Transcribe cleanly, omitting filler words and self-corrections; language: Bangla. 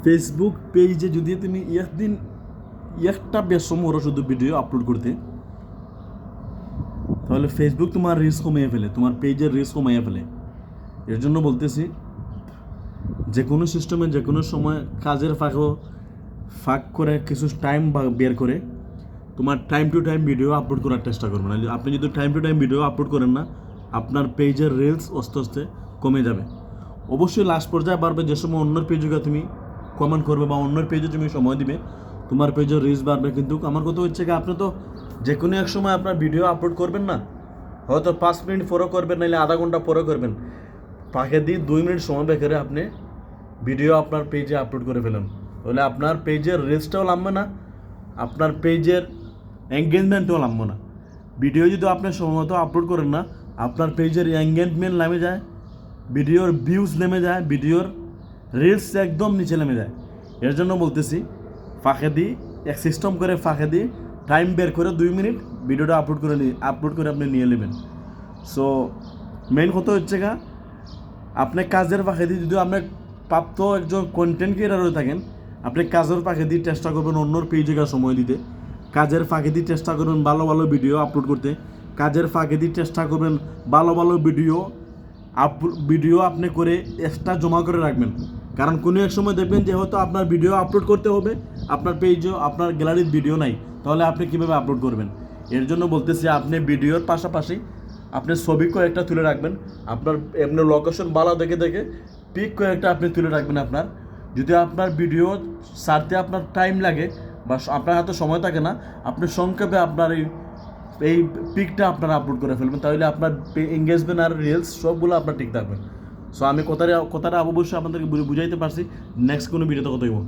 ফেসবুক পেজে যদি তুমি একদিন একটা বেশম ওরা শুধু ভিডিও আপলোড করতে, তাহলে ফেসবুক তোমার রিস্ক কমিয়ে ফেলে, তোমার পেজের রিস্ক কমিয়ে ফেলে। এর জন্য বলতেছি, যে কোনো সিস্টেমে যে কোনো সময় কাজের ফাঁক করে কিছু টাইম বের করে তোমার time to time video upload করার চেষ্টা করবেন। আপনি যদি time to time video upload করেন না, আপনার পেজের রিলস আস্তে আস্তে কমে যাবে। অবশ্যই লাস্ট পর্যায়ে বাড়বে যে সময় অন্যের পেজে তুমি কমেন্ট করবে বা অন্যের পেজে তুমি সময় দিবে, তোমার পেজের রিলস বাড়বে। কিন্তু আমার কথা হচ্ছে কি, আপনি তো যে কোনো এক সময় আপনার ভিডিও আপলোড করবেন না, হয়তো 5 মিনিট পরে করবেন, নাহলে আধা ঘন্টা পরে করবেন, পাকে দিয়ে 2 মিনিট সময় বের করে আপনি ভিডিও আপনার পেজে আপলোড করে ফেলেন, তাহলে আপনার পেজের রিলসটাও নামবে না, আপনার পেজের এঙ্গেজমেন্টও নামবে না। ভিডিও যদি আপনি সময়মতো আপলোড করেন না, আপনার পেজের এঙ্গেজমেন্ট নামে যায়, ভিডিওর ভিউজ নেমে যায়, ভিডিওর রিলস একদম নিচে নেমে যায়। এর জন্য বলতেছি, ফাঁকে দিই এক সিস্টেম করে ফাঁকে দিই টাইম বের করে 2 মিনিট ভিডিওটা আপলোড করে আপনি নিয়ে নেবেন। সো মেইন কথা হচ্ছে গা, আপনি কাজের ফাঁকে দিয়ে যদি আপনি প্রাপ্ত একজন কন্টেন্ট ক্রিয়েটার হয়ে থাকেন, আপনি কাজের ফাঁকে দিয়ে চেষ্টা করবেন অন্যর পেজে সময় দিতে, কাজের ফাঁকে দিয়ে চেষ্টা করবেন ভালো ভালো ভিডিও আপলোড করতে, কাজের ফাঁকে দিয়ে চেষ্টা করবেন ভালো ভালো ভিডিও আপনি করে এক্সট্রা জমা করে রাখবেন। কারণ কোনো এক সময় দেখবেন যে হয়তো আপনার ভিডিও আপলোড করতে হবে, আপনার পেজেও আপনার গ্যালারির ভিডিও নাই, তাহলে আপনি কীভাবে আপলোড করবেন? এর জন্য বলতেছি, আপনি ভিডিওর পাশাপাশি আপনি ছবি কয়েকটা তুলে রাখবেন, আপনার এমনি লোকেশন ভালো দেখে দেখে পিক কয়েকটা আপনি তুলে রাখবেন। আপনার যদি আপনার ভিডিও ছাড়তে আপনার টাইম লাগে বা আপনার হাতে সময় থাকে না, আপনি সংক্ষেপে আপনার এই পিকটা আপনারা আপলোড করে ফেলবেন, তাহলে আপনার এঙ্গেজমেন্ট আর রিলস সবগুলো আপনার ঠিক থাকবে। সো আমি কথাটা অবশ্যই আপনাদেরকে বুঝাইতে পারছি। নেক্সট কোনো ভিডিওতে কথা বলবো।